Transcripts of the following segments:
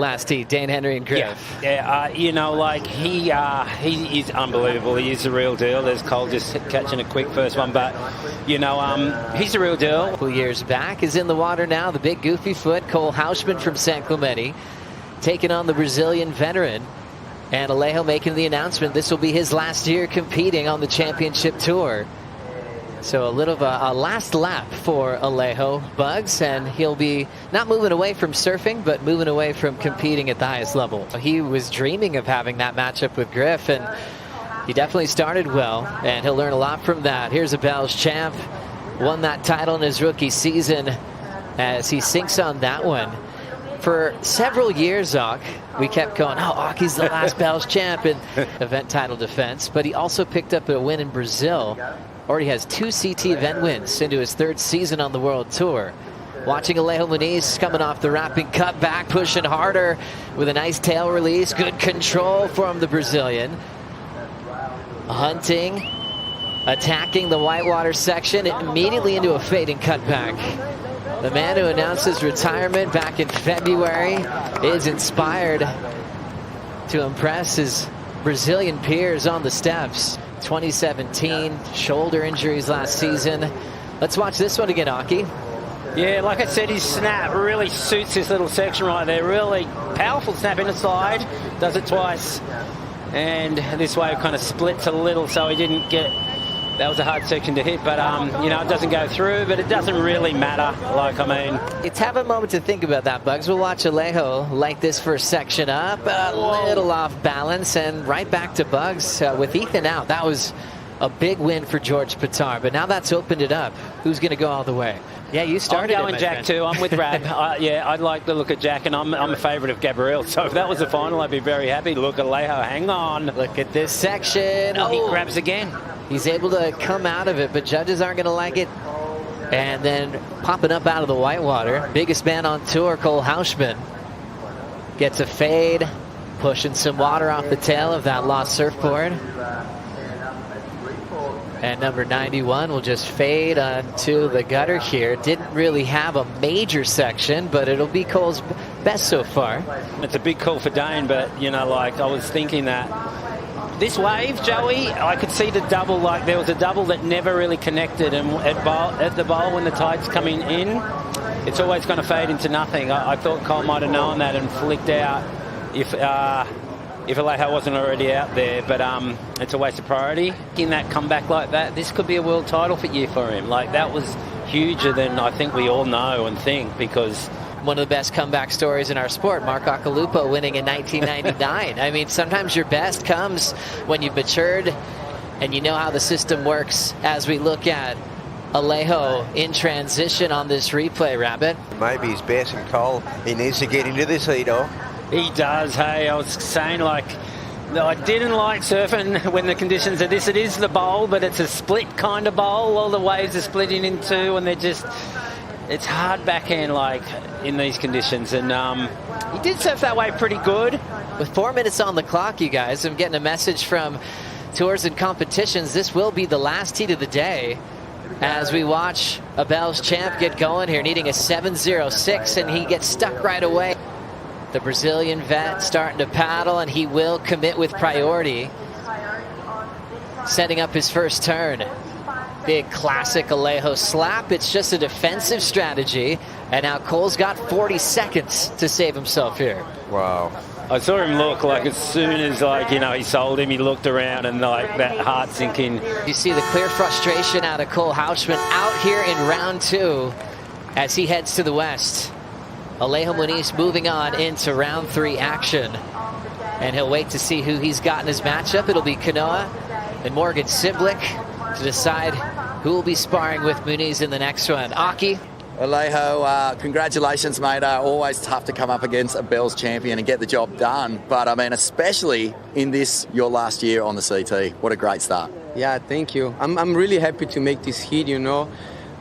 Last heat, Dane Henry and Griff. You know, like he is unbelievable. He is the real deal. There's Cole just catching a quick first one, but you know, he's the real deal. A couple years back is in the water now. The big goofy foot, C.Houshmand from San Clemente, taking on the Brazilian veteran. And Alejo making the announcement this will be his last year competing on the championship tour. So a little of a last lap for Alejo, Bugs, and he'll be not moving away from surfing, but moving away from competing at the highest level. He was dreaming of having that matchup with Griff, and he definitely started well, and he'll learn a lot from that. Here's a Bells champ, won that title in his rookie season as he sinks on that one. For several years, Ak, we kept going, oh, Aki's the last Bells champ in event title defense, but he also picked up a win in Brazil. Already has 2 CT event wins into his 3rd season on the World Tour. Watching Alejo Muniz coming off the wrapping cut back, pushing harder with a nice tail release. Good control from the Brazilian. Hunting, attacking the whitewater section, immediately into a fading cutback. The man who announced his retirement back in February is inspired to impress his Brazilian peers on the steps. 2017, shoulder injuries last season. Let's watch this one again, Aki. Yeah, like I said, his snap really suits this little section right there. Really powerful snap in the side. Does it twice. And this wave kind of splits a little, so he didn't get... That was a hard section to hit, but, you know, it doesn't go through, but it doesn't really matter. Like, I mean... It's have a moment to think about that, Bugs. We'll watch Alejo like this first section up, a little off balance, and right back to Bugs with Ethan out. That was a big win for George Pitar, but now that's opened it up. Who's going to go all the way? Yeah, you started I'm going Jack too. I'm with Rad. Yeah, I'd like to look at Jack, and I'm a favourite of Gabriel. So if that was the final, I'd be very happy. Look at Alejo. Hang on. Look at this section. Oh, he grabs again. He's able to come out of it, but judges aren't going to like it. And then popping up out of the whitewater, biggest man on tour, C.Houshmand, gets a fade, pushing some water off the tail of that lost surfboard. And number 91 will just fade to the gutter here. Didn't really have a major section, but it'll be Cole's best so far. It's a big call for Dane, but, you know, like I was thinking that this wave, Joey, I could see the double, like there was a double that never really connected, and at the bowl when the tide's coming in, it's always going to fade into nothing. I thought Cole might have known that and flicked out if Alejo wasn't already out there, but it's a waste of priority. In that comeback like that, this could be a world title year for him. Like, that was huger than I think we all know and think, because... One of the best comeback stories in our sport, Mark Akalupo winning in 1999. I mean, sometimes your best comes when you've matured and you know how the system works. As we look at Alejo in transition on this replay, Rabbit. Maybe he's bashing Cole. He needs to get into this heat off. He does. Hey, I was saying, like, I didn't like surfing when the conditions are this. It is the bowl, but it's a split kind of bowl. All the waves are splitting in two, and they're just... It's hard backhand, like, in these conditions. And he did surf that way pretty good. With 4 minutes on the clock, you guys, I'm getting a message from Tours and Competitions. This will be the last heat of the day as we watch a Bells champ get going here, needing a 7.06, and he gets stuck right away. The Brazilian vet starting to paddle, and he will commit with priority, setting up his first turn. Big classic Alejo slap. It's just a defensive strategy, and now Cole's got 40 seconds to save himself here. Wow. I saw him look, like, as soon as, like, you know, he sold him, he looked around, and like that heart sinking. You see the clear frustration out of C.Houshmand out here in round 2 as he heads to the west. Alejo Muniz moving on into round 3 action, and he'll wait to see who he's got in his matchup. It'll be Kanoa and Morgan Siblick to decide who will be sparring with Muniz in the next one. Aki? Alejo, congratulations, mate. Always tough to come up against a Bells champion and get the job done. But, I mean, especially in this, your last year on the CT. What a great start. Yeah, thank you. I'm really happy to make this heat, you know.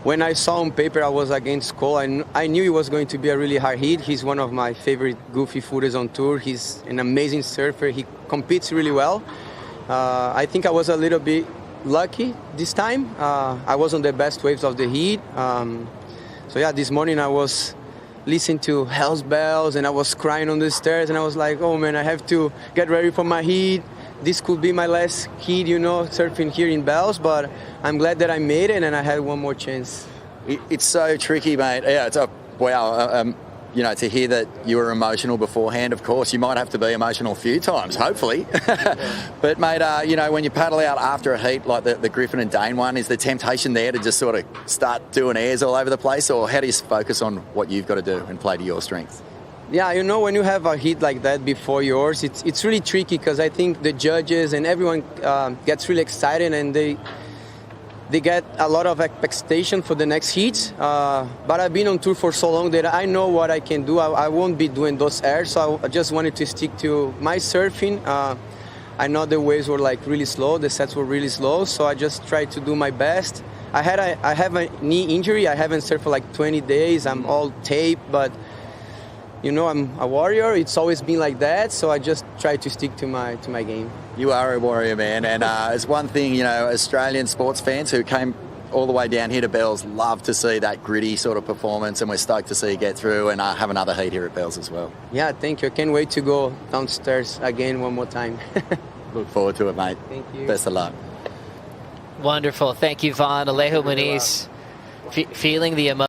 When I saw on paper I was against Cole, I knew it was going to be a really hard heat. He's one of my favorite goofy footers on tour. He's an amazing surfer. He competes really well. I think I was a little bit lucky this time. I was on the best waves of the heat. So yeah, this morning I was listening to Hell's Bells, and I was crying on the stairs, and I was like, oh man, I have to get ready for my heat. This could be my last heat, you know, surfing here in Bells, but I'm glad that I made it and I had one more chance. It's so tricky, mate. Yeah, it's wow. You know, to hear that you were emotional beforehand, of course, you might have to be emotional a few times, hopefully. But, mate, you know, when you paddle out after a heat like the Griffin and Dane one, is the temptation there to just sort of start doing airs all over the place, or how do you focus on what you've got to do and play to your strengths? Yeah, you know, when you have a heat like that before yours, it's really tricky because I think the judges and everyone gets really excited and they get a lot of expectation for the next heat. But I've been on tour for so long that I know what I can do. I won't be doing those airs, so I just wanted to stick to my surfing. I know the waves were like really slow, the sets were really slow, so I just tried to do my best. I have a knee injury. I haven't surfed for like 20 days. I'm all taped, but you know, I'm a warrior. It's always been like that, so I just try to stick to my game. You are a warrior, man, and it's one thing, you know, Australian sports fans who came all the way down here to Bells love to see that gritty sort of performance, and we're stoked to see you get through and have another heat here at Bells as well. Yeah, thank you. I can't wait to go downstairs again one more time. Look forward to it, mate. Thank you. Best of luck. Wonderful. Thank you, Vaughn. Alejo Muniz, feeling the emotion.